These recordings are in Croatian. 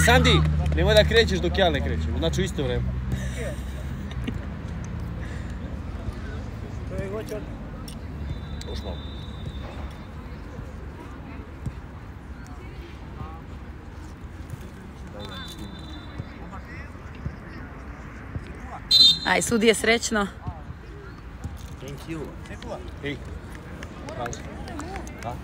Sandi, nemoj da krećeš dok ja ne krećem, znači u isto vreme. Još malo. Aj, sudije srećno. Thank you. Hej. Da?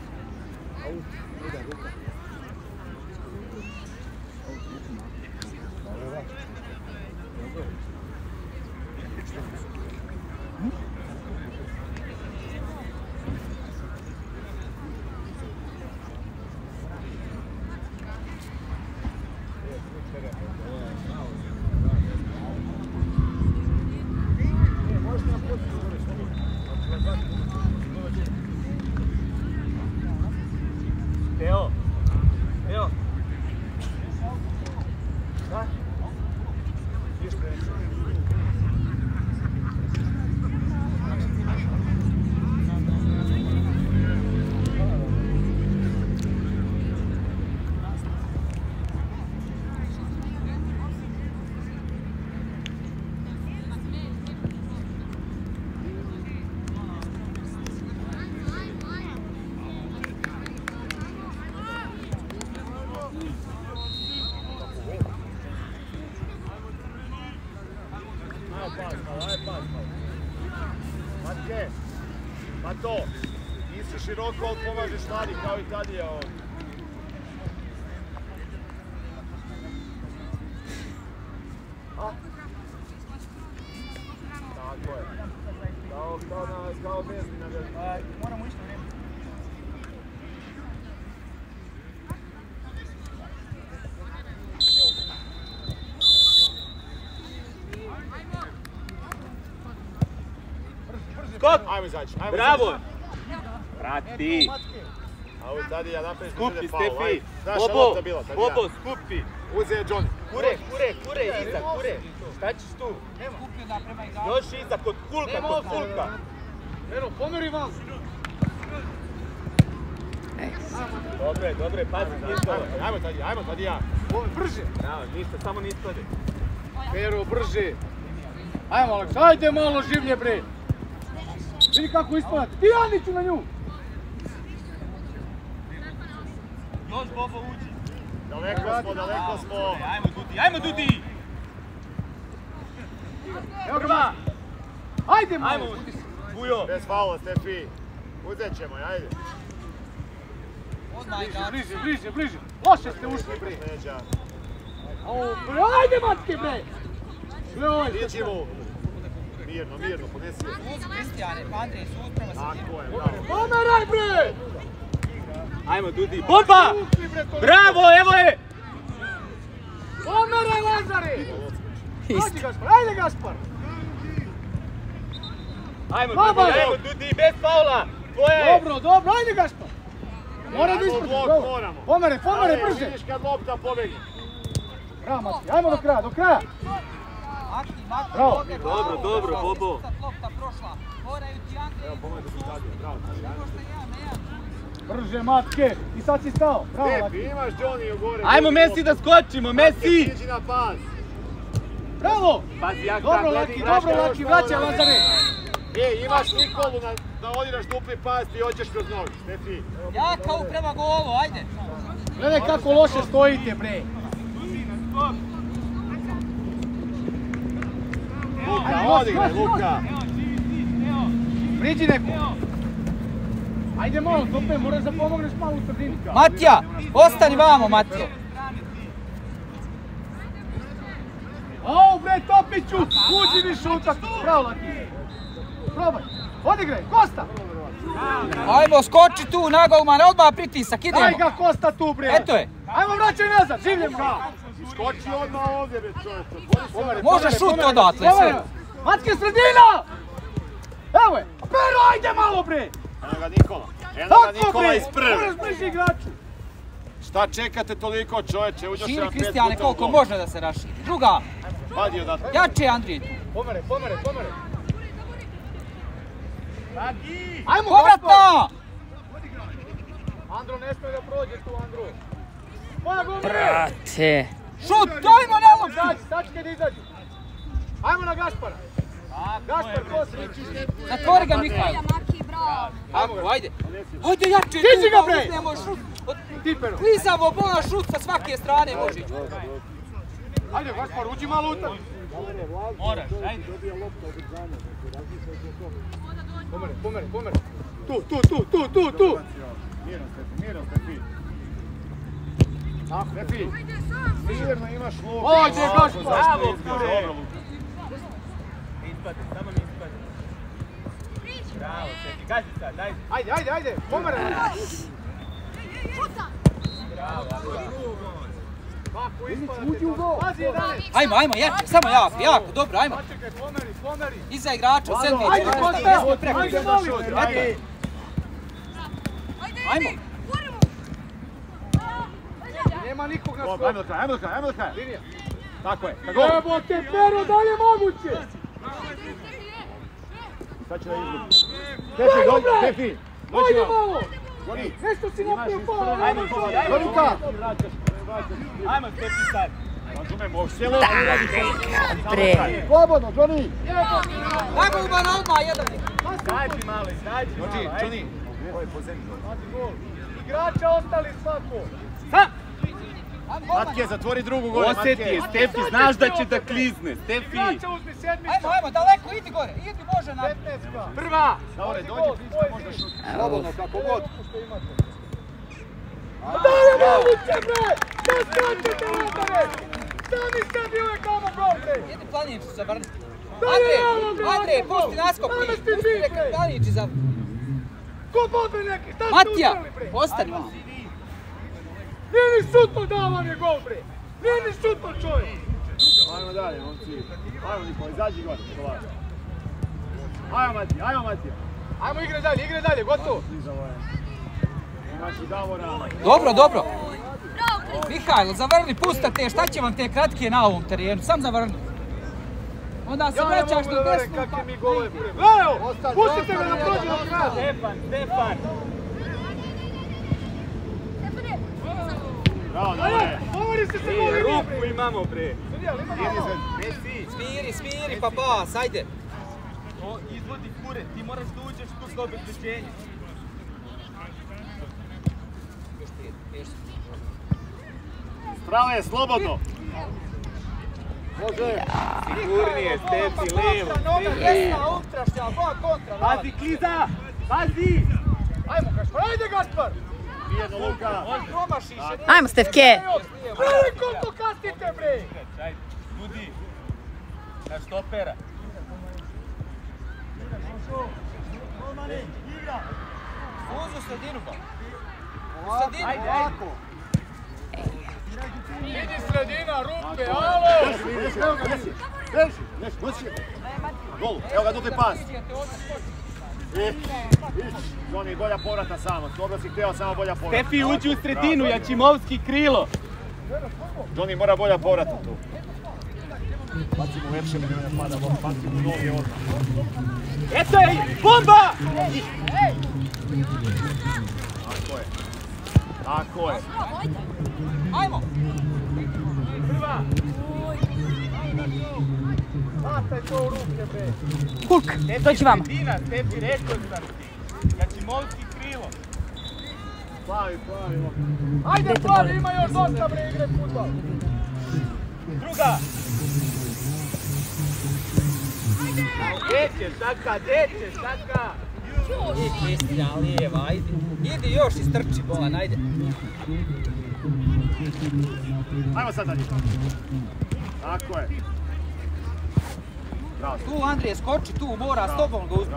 Mato, nisi široko, ali pomažeš mladi kao i Tadija ovdje. Tako je. Kao bezni na vezu. Moramo isto vrijeme. Skok! Ajmo izaći. Bravo! Prati! A ovo Tadija napraviš da Skupi, bude faul. Stefi! Bobo, skupi! Uze je Johnny. Kure, iza, kure! Šta ćeš tu? Još iza, kod kulka! Eno, pomeri vas! Dobre, pazi, nisko. Ajmo Tadija. Brže! Bravo, ništa, samo niskode. Pero, brže! Ajmo, Aleks, ajde malo življe, bre! Vidi kako ispadati. Ti Aniću na nju! Još Bobo uđi. Daleko smo. Ajmo Dudi! Evo ga! Ajde malo! Ajmo, Bujo! Bez faula, Stefi. Uzet ćemo, ajde. Bliže. Loše ste ušli, bre. Ajde, matke, bre! Lijećimo. Mirno, ponesi je. Suzi, Kristijane, pa Andrej, suz prema se njemu. Tako je, bravo. Pomeraj, bre! Ajmo, Dudi. Bomba! Bravo, evo je! Pomeraj, Lazare! Ajde, Gaspar, ajde, Gaspar! Ajmo, Dudi, bez faula! Tvoje je! Dobro, ajde, Gaspar! Mora da isprati, moramo. Pomeraj, brže! Vidiš kad lopta pobegne. Bravo, Matki, ajmo do kraja! Makni, Bravo. Dobro, Bobo. Lopta prošla. Moraju ti Andrej. Evo, pomoći ti Tadija, bravo. Brže, Matke, i sad si stao. Bravo, Stefi, Matke. imaš Johnny u gore. Ajmo, Messi da skočimo, Messi! Iđi na pas. Bravo! Pazi, jak Dobro, Laki, vraćaj, Lazare! Imaš Nikolu da odiraš dupli pas i hoćeš kroz nogu, Stefi. Jaka u prema golu, ajde. Gledaj kako loše stojite, bre. Luka, odigraj, Luka. Priđi neko. Ajde malo, Tope, moraš da pomogneš malo u sredini. Matija, ostani vamo, Matija. Au, bre, Topiću, uđi više u tako. Bravo, Laki. Probaj, odigraj, Kosta. Ajmo, skoči tu na golmana, odmah pritisak, idemo. Daj ga Kosta tu, bre. Eto je. Ajmo, vraćaj nazad, življem ga. Skoči odmah ovdje, bre, čovječe. Može šut odatle sve. Matke, sredina! Evo je, Pero, ajde malo, bre. Eno ga Nikola. Tako, bre, iz prve. moraš bliži igraču. Šta čekate toliko, čovječe? Širi, Kristijane, koliko može da se raširi. Druga, Vadi odatle. jače Andrije tu. Pomeraj. Povratno! Andro, ne smije da prođe tu, Andro. Brate! Šut, ajmo na loptu! Sačekaj da izađu. Ajmo na Gašpara. Gašpar, posljedniči. Zatvori ga, Mihajl. Ajde. Ajde, jače. Stiži ga, bre! Ne može šut. Tipero. Klizavo, bola šut sa svake strane može. Ajde, Gašpar, uđi malo utak. Moraš, ajde. Pomeri. Tu. Mirno, Stefi. Stefi, mirno imaš loptu. Ođe, Gašpar. Bravo, kure. Ispade, samo mi ispade. Bravo, Stefi, gazi sad, daj. Ajde, pomeri. Uđi u gol. Pazi, 11. Ajmo, jače, samo jako, dobro, ajmo. Sačekaj, pomeri. Iza igrača, sedmi. Ajde, Kosta. Ajde, molim. Ajmo. Nema nikog na Dobro, ajmo do kraja. Linija. Tako je. Jebote, Pero, da li je moguće? Sad će da izgubi. Stefi, dođi Ajde vam. malo. Goni. Nešto si napravio pao. Ajmo, Velika. Ajmo, Stefi sad. Razumijem, ovo sjelo, ali radi to. Bre. Slobodno, Johnny. Ajmo u Banalma, jedan. Izađi malo, ajde. Johnny. Ovo je po zemlji. Igrača ostali svako. Matke, zatvori drugu gore, Matke. Osjeti je, Stefi, znaš da će da klizne, Stefi. Igrača uzmi sedmicu. Ajmo, daleko, idi gore, idi može na... 15. Prva. Dobre, dođi, priča, možda šuti. Slobodno, kako god. Da li je moguće, bre? Da skačete ovdje? Sami sebi uvek kamo gol, bre. Idi Planić zavrni. Andrej, Andrej, pusti naskop ti. Pusti neka Planić zavrni. Ko bobe neki? Šta ste Matija, uzeli, bre? ostani vam. Nije ni šutno dao vam je gol, bre. Nije ni šutno, čovjek. Ajmo dalje, momci. Ajmo, Nikola, izađi gore, polako. Ajmo, Matija. Ajmo, igre dalje, gotovo. Imaš i Davora. Dobro. Mihajlo, zavrni, pustate, šta će vam te kratke na ovom terenu, sam zavrni. Onda se vraćaš na desnu. Kakve mi golove pure. Leo, pustite ga da prođe do kraja. Stefan. Bravo, Davore. Govori se sa gol linije, Ruku bre. imamo, bre. Smiri, pa pas, ajde. To izvodi kure, ti moraš da uđeš tu za obezbeđenje. Strava je slobodno. Može. Sigurnije, Stefi, levo. Noga desna, utrašnja, dva kontra. Pazi, kliza! Pazi! Ajmo, Gašpar, ajde, Gašpar. Mirno, Luka. Promašiš. Ajmo, Stefke. Gledaj koliko kasnite, bre. Ajde, ljudi. Na štopera. Uzu sredinu ba. Ajde. Vidi sredina, rupe, alo. Nosi. Gol, evo ga, dupli pas. Johnny, bolja povrata samo. Dobro si htio, samo bolja povrata. Stefi, uđi u sredinu, Jačimovski krilo. Johnny mora bolja povrata tu. Bacimo u lepše, ne pada, bacimo u noge odmah. Eto je, bomba! Tako je. Ajmo. Prva. Bataj to u ruke, bre. Hulk, dođi vamo. Sredina, Stefi, rekao sam ti. Jačimovski krilo. Plavi. Ajde, plavi, ima još dosta, bre, igre fudbal. Druga. Deće, šaka. I Kristijan lijeva, ajde. Idi još i strči bolan, ajde. Ajmo sad dalje. Tako je. Bravo. Tu Andrije, skoči tu, mora s tobom ga uzeti.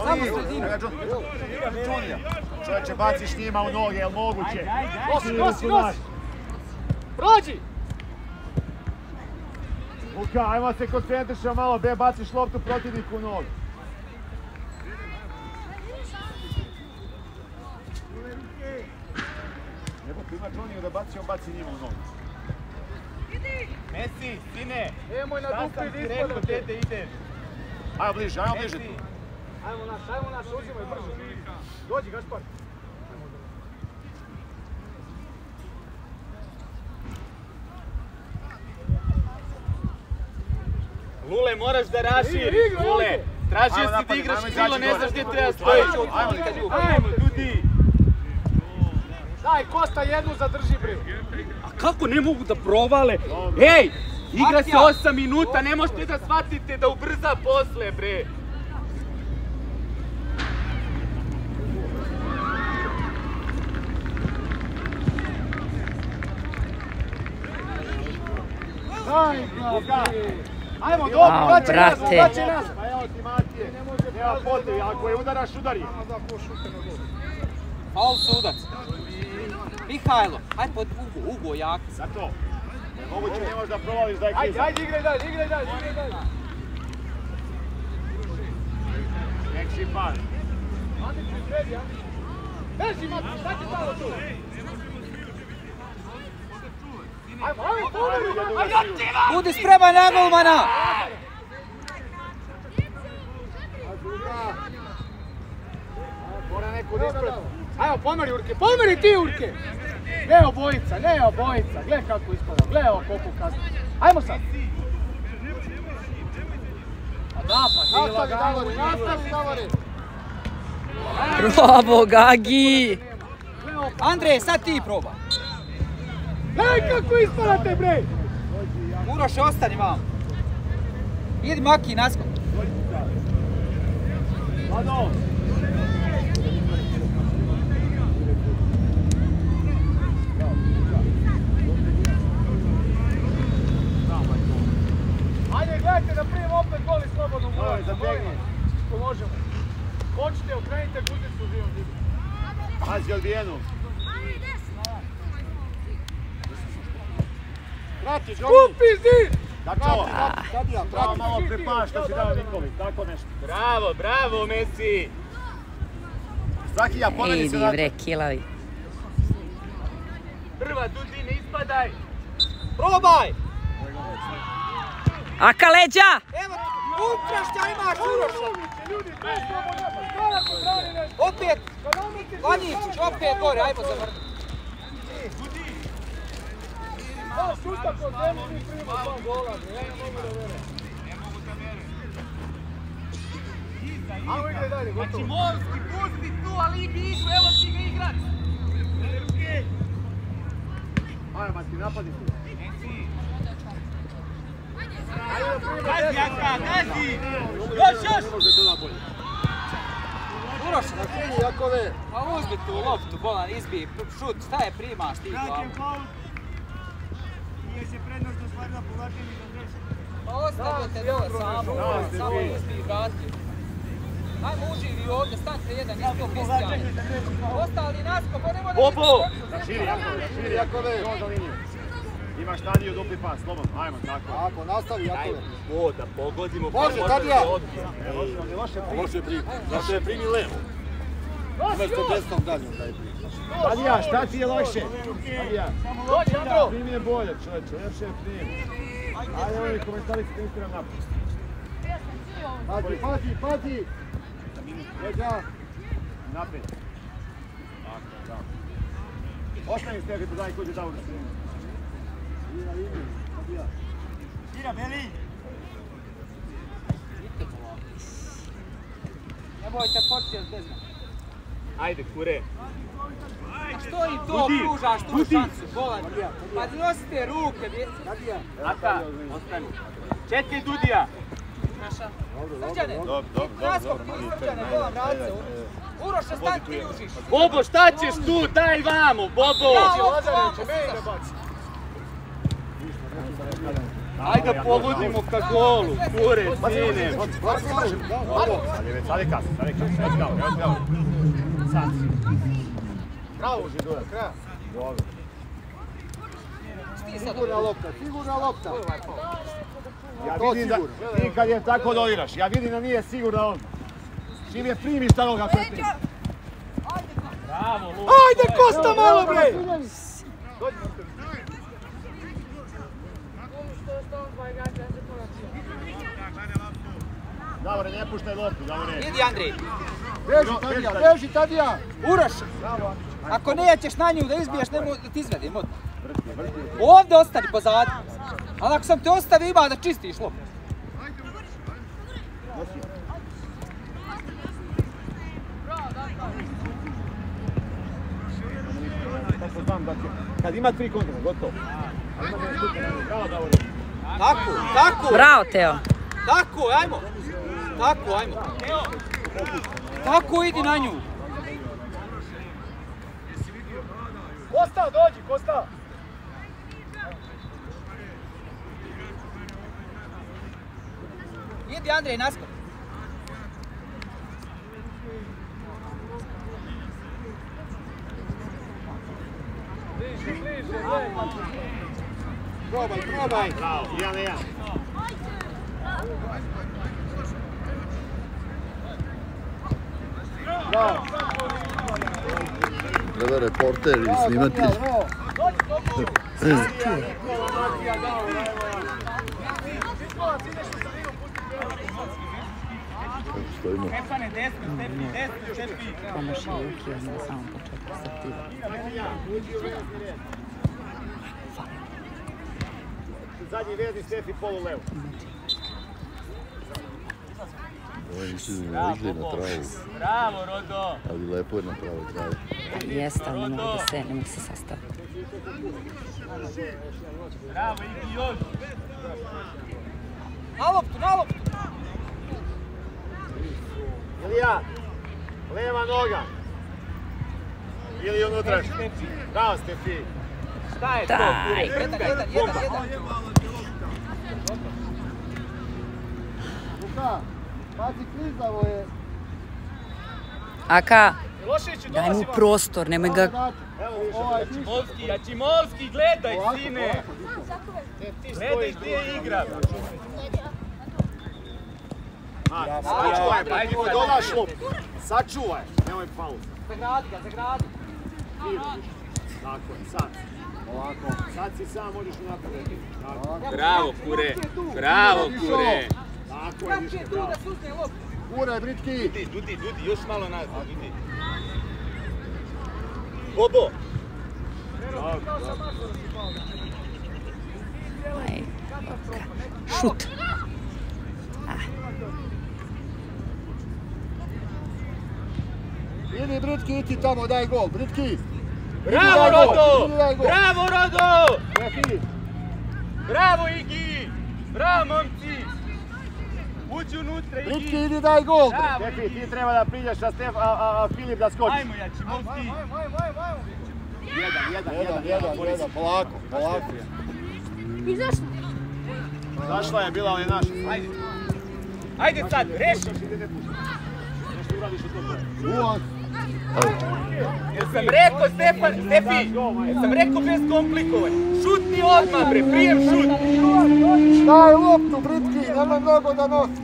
Samo sredinu. Čovječe, baciš njima u noge, jel moguće? Nosi. Prođi. Luka, ajmo se koncentrišati malo, baciš loptu protivniku u nogu. Evo, tu ima Johnny da baci, on baci njima u nogu. Messi, sine. Nemoj na dupe Rekao ispadati. dete ideš. Ajmo bliže tu. Ajmo naš, uzimaj brzo. Dođi, Gašpar. Lule, moraš da raširiš, Lule. Tražio si da igraš krilo, ne znaš gdje treba stojiš. Ajmo, Dudi. Daj, Kosta, jednu zadrži, bre. A kako ne mogu da provale? Ej, igra se 8 minuta, ne možete da shvatite da ubrza posle, bre. Daj ga, ajmo, dobro, vraći nas. Pa evo ti Matije, nema potrebe, ako je udaraš, udari. Faul sudac. Mihajlo, hajde pod Ugo jak. Zato, moguće ne možeš da provališ da je kriza. Ajde, igraj dalje. Nek si par. Mati ti sredi, a? Beži, Mati, šta će tamo tu? Ajmo, Budi spreman na golmana! mora neko da ispred. Ajmo, pomeri Urke, pomeri ti Urke! Leo bojica, gle kako ispada, gle ovo koliko kasno. Ajmo sad! Nastavi, Davori! Bravo, Gagi! Andrej, sad ti proba. Gle kako ispadate, bre! Uroše, ostani vam. Idi Maki, naskok. Lado! Ajde, gledajte da prijem opet goli slobodno molim. Ko možemo. Kočite, okrenite guzicu živom zidu. Pazi odbijenu. Pratiš, Kupi zid! Tako, pravo malo prepaš što si dao Nikolić, tako nešto. Bravo, Messi! Strakija, pomeni se Idi bre, kilavi. Prva, Dudi, ne ispadaj! Probaj! Aka leđa! Evo, utrašća imaš Uroša! Ljudi, bez slobodno, stvarako brani nešto. Opet, Vanjičić, opet gore, ajmo zavrni. Da, šuta po zemlji, mi primimo 2 gola, ja ne mogu da verujem. Ajmo igraj dalje, gotovo. Znači, Morski, pusti tu, ali bi išao, evo ti ga igrat! Ajmo, Mati, napadi tu. Gazi, Jaka, gazi! Još! Uroša, Jakove. pa uzmi tu loptu, bolan, izbij, šut, šta je primaš ti glavu? Nije se prednost ostvarila povlačenje za dres. Pa ostavio te dole samo izbij i vrati. Ajmo uživi ovdje, stanite jedan, isto Kristijan. Ostali naskok, on nema da... Bobo! Širi, Jakove. Dođa liniju. Imaš Tadiju, dupli pas, slobodno, ajmo, tako. Ako, nastavi Jakove. O, da pogodimo. Može, Tadija! Loše primi levo. Umesto desnom daljom da je primi. Tadija, šta ti je loše? Tadija. Dođi, Andro! Primi je bolje, čovječe, lepše je primi. Ajde, ovi komentari se Instagram napad. Pazi! Leđa. Napred. Tako, da. Ostani ste, da daj kođe dao da se nema. Tira, Beli! Ne bojte, početi bez me. Ajde, kure. Što im to pružaš tu šansu, bolan? Pa nosite ruke, djeci. Aka, ostani. Čekaj, Dudija! Srđane, naskok ti Srđane, bolan, radice. Uroša, stan ti užiš. Bobo, šta ćeš tu? Daj vamo, Bobo! Ajde da pogodimo ka golu, kure, sine. Ali već, sad je kasno, sad gao. Sad. Bravo, Židora, kraja. Dobro. Sigurna lopta. Ja vidim da, ti kad je tako dodiraš, ja vidim da nije sigurno on. Čim je primiš tako kako je primiš. Ajde, Kosta malo, bre! Davore, ne puštaj loptu, Davore. Idi, Andrej. Beži, Tadija! Uroš, ako nećeš na nju da izbiješ, nemoj da ti izvedim odmah. Ovdje ostani pozadi. Ali ako sam te ostavio, ima da čistiš loptu. Tako znam da će, kad ima 3 kontra, gotovo. Bravo, Davor. Tako, tako! Bravo, Teo. Tako, ajmo! Tako, ajmo! Tako, idi na nju! Kosta, dođi, Kosta! Idi, Andrej, naskok! Probaj, probaj! Bravo, 1-1. Bravo! Treba reporter i snimatelj. Kako stojimo? Pomoši Luki, on na samom početku startira. Zadnji vezni Stefi polu levo. Ovo nisu ni navikli na travu. Bravo, Rodo! Ali lepo je na pravoj travi. Jeste, ali ne mogu se sastaviti. Bravo, idi još! Na loptu, na loptu! Ilija, leva noga. Ili unutra. Bravo, Stefi. Šta je to? Daj! Jedan. Luka, pazi klizavo je. Aka, Miloševiću, daj mu dolazi vam. prostor, nemoj ga... Ovaj, Jačimovski, gledaj, sine! Gledaj gdje igra! Sačuvaj, pa ti dodaš loptu. Sačuvaj, nemoj faul. Zagradi ga, zagradi! Tako je, sad. Ovako, sad si sam možeš napraviti. Bravo, Kure! Bravo, Kure! Tako je, Kako je tu da suzne loptu? Kure, Britki. Dudi, još malo nazad, Dudi. Bobo! Aj, šut. Idi, Britki, idi tamo, daj gol. Britki. Bravo, Rodo! Bravo, Rodo! Stefi. Bravo, Igi! Bravo, momci! Uđi unutra, Igi! Britki, idi, daj gol. Stefi, ti treba da priđeš, a Filip da skoči. Ajmo, Jačimovski! Jedan, polako. Zašla je, bila on je naša. Ajde! Ajde sad, reši! Nešto uradiš u to. Ulan. Jel sam rekao, Stefi? Jel sam rekao bez komplikovanja? Šutni odmah, bre, prijem šut! Daj loptu, Britki, nemoj mnogo da nosi.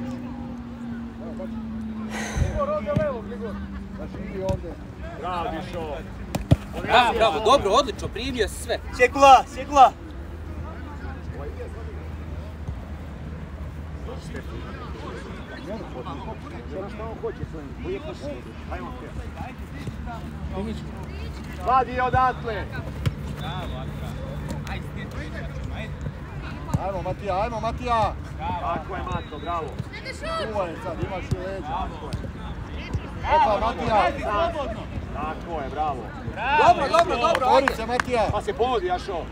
Bravo, Dišo. Bravo, dobro, odlično, primio si sve. Sjekula, sjekula! Znaš što on hoće svojim, uvijek hoće svojim. Ajmo, vadi odatle! Ajmo, Matija. Tako je, Mato, bravo. Čuvaj sad, imaš u leđa. Opa, Matija. Tako je, bravo. Dobro, Bori se, Matija. Pa se ponudi, Jašo.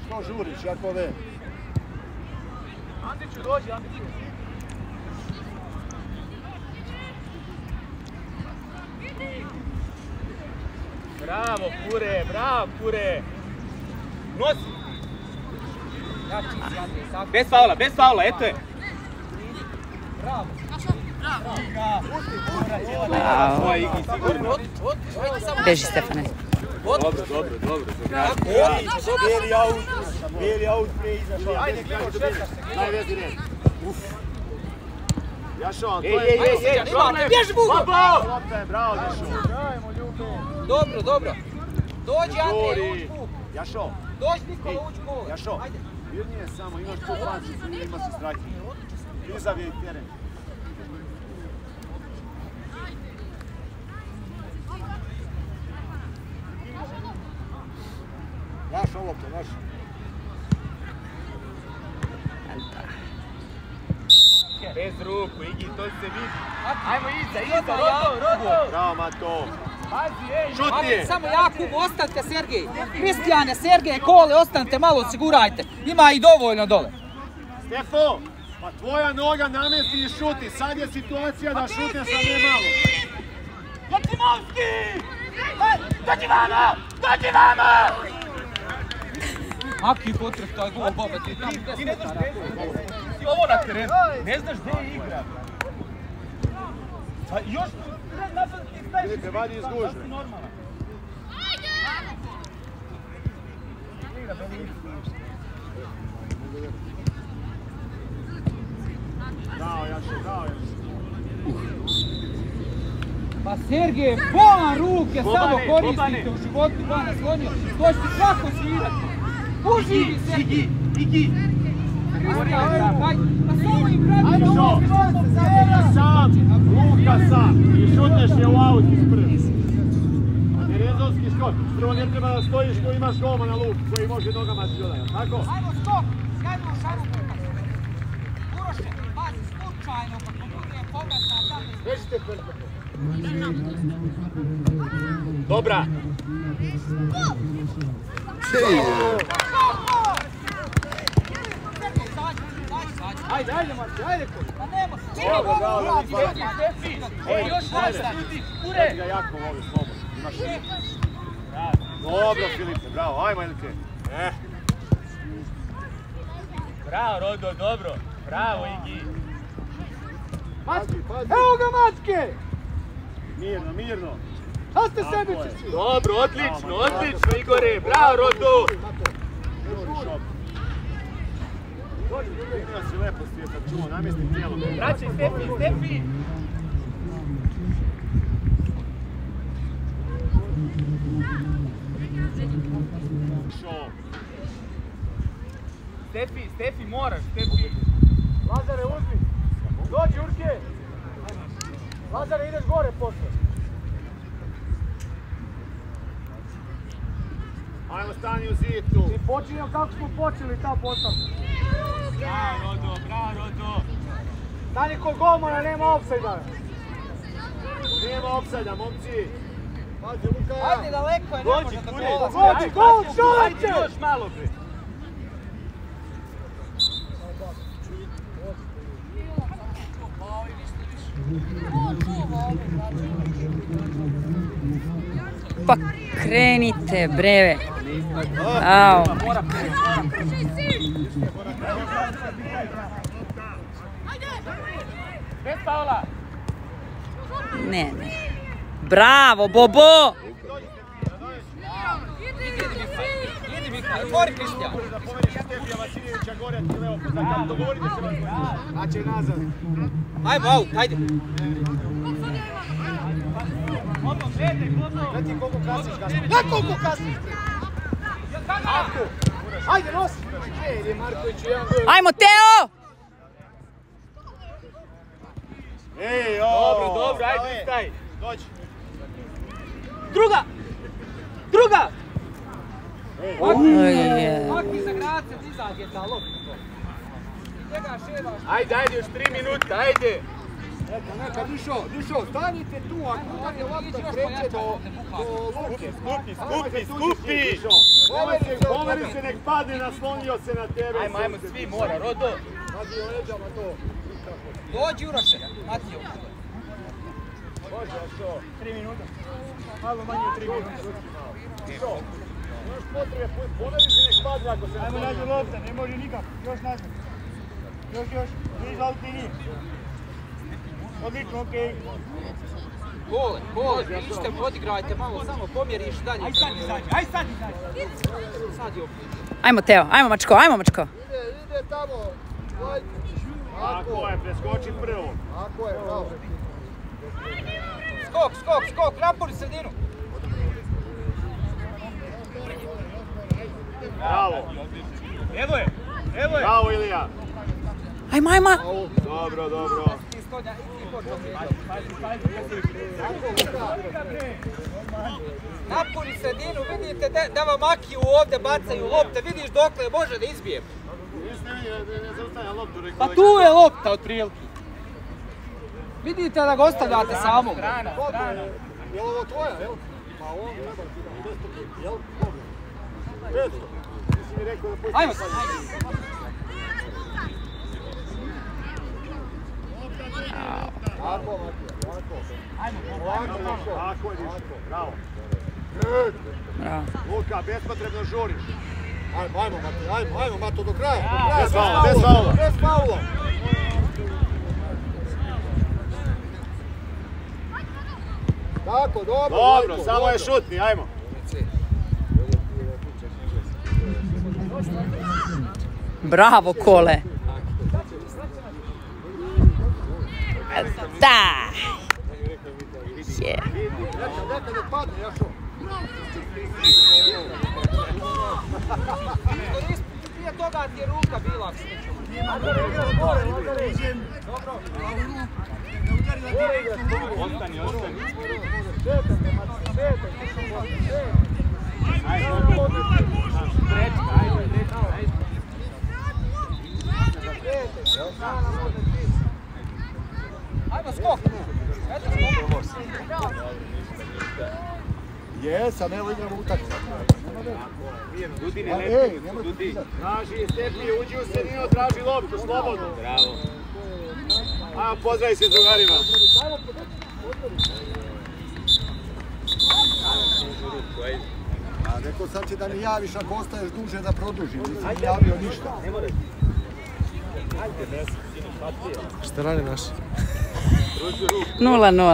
Što žuriš, Jakove? Andiću, dođi, Andiću! Bravo, Kure! Nosi! Jači si, Andrej, tako. Bez faula, eto je! Bravo! Ovo je Igi, sigurno. Beži, Stefane. Dobro. Bijeli aut prije izašao. Ajde, daj vezi red. Jašo, to Ej, je... Bježi Bugo! Lopta je, bravo, Jašo. Dobro. Dođi, Andrej, uđi Bug. Jašo, Dođi, Nikola, uđi gol. Jašo. Ajde. Mirnije samo, imaš tu plančicu, ima se strajki. Izav je i teren. Naša lopta, naša. Bez ruku, Igi, to se vidi. Ajmo iza, Rodo! Bravo, Mato. Pazi, ej! Šuti! Samo Jakub, ostanite Sergej. Kristijane, Sergej, Kole, ostanite malo, osigurajte. Ima i dovoljno dole. Stefo, pa tvoja noga namesti i šuti. Sad je situacija da šutne sa ne malo. Jakimovski! Dođi vamo! Dođi vamo! Aki potref, to je gol, Bobe, ti tam 10 metara. Ti ovo na terenu, ne znaš gdje igra. Pa još napad ti staviš. Filipe, vadi iz gužve. Dao Jaše. Pa Sergej, bolan ruke, samo koristite u životu, Bana slonio. To će ti svako svirati. Uživi Sergej. Igi! Pa samo im pravi Ajmo, sam, Luka sam. I šutneš je u aut iz prvi. Terezovski skok. Prvo ne treba da stojiš ko imaš golma na luk, koji može nogama ti dodati. Tako? Ajmo skok, sjajmo u šaru. Uroše, pazi, slučajno, pa bude povratna tamo. Vežite prvo. Dobra. Ajde, Marci, ajde ko. Pa nema se. Dobro, bravo, Stefi! Ej, još našta! Ure! Ga jako voli slobodno. Imaš dobro, Filipe, bravo. Ajmo, Elke. Bravo, Rodo, dobro. Bravo, Igi. Macki, evo ga Macke! Mirno. Šta ste sebičići? Dobro, odlično, Igore. Bravo, Rodo. Vidio si lepo Stjepan, čuo, namjestim tijelom. Vraćaj, Stefi! Stefi, moraš, Stefi. Lazare, uzmi. Dođi, Urke. Lazare, ideš gore posle. Ajmo, stani u zid tu. I počinjemo kako smo počeli ta postavka. Bravo, Rodo. Stani kod golmana, nema ofsajda. Nema opsajda, momci. Pazi, Luka. Ajde, daleko je, ne može da gola. Dođi, gol, šalače! Ajde, još malo, bre. Pa krenite, breve. Au. Bez Paola. Ne. Bravo, Bobo! Idi Mika, otvori Kristijan. Da pomeriš Stefija Vasiljevića gore, ti levo pozakam. Dogovorite se vas. Znači nazad. Ajmo, aut, ajde. Gledaj koliko kasniš, Gašpar. Na koliko kasniš? Ajde, nosi! Ej, Markoviću, jedan gol. Ajmo, Teo! Ej, Dobro, ajde, staj. Dođi. Druga! Maki za Grace, izađe ta lopta. Njega ševaš. Ajde, još 3 minuta, ajde. Neka, Dušo, stanite tu, ako tako lopta kreće do Luke. Skupi! Pomeri se, nek padne, naslonio se na tebe. Ajmo, svi mora, Rodo. Pazi, leđama to. Dođi Uroše, Matiju. Može, što? 3 minuta. Malo manje od 3 minuta. Što? Još potrebe, pomeri se, nek padne ako se naslonio. Ajmo nađe lopta, ne može nikak. Još nazad. Još. Vidiš da li ti nije. Odlično, okej. Kole, idite, odigrajte malo, samo pomjeriš dalje. Aj sad izađi. Sad je opet. Ajmo, Teo, ajmo, mačko. Ide tamo. Ako je, preskoči prvo. Ako je, bravo. Skok, napoli sredinu. Bravo. Evo je. Bravo, Ilija. Ajmo. Dobro. Napoli sredinu, vidite da vam Akiju ovdje bacaju lopte, vidiš dokle može da izbije. Ne zaustavlja loptu. Pa tu je lopta od prilike. Vidite da ga ostavljate samog. Je li ovo tvoja, jel? Pa on treba ti da 200 kg, jel? 500. Ti si mi rekao da pusti. Ajmo. Tako, tako je ništa, bravo. Bravo. Luka, bespotrebno žuriš. Ajmo, Mati, ajmo, Mato, do kraja. Bez faula. Bez faula. Tako, dobro. Dobro, samo je šutni, ajmo. Bravo, Kole. Da. Je. Neka ne padne, Jašo. Prije toga ti je ruka bila. Ostani. Ajmo skok. Jesam, evo igramo utakmicu. Dudi, Dudi. Traži stepi, uđi u sredinu, traži loptu, slobodno. Bravo. Ajmo, pozdravi se drugarima. A rekao sam ti da mi javiš ako ostaješ duže da produžim, nisam mi javio ništa. 0-0.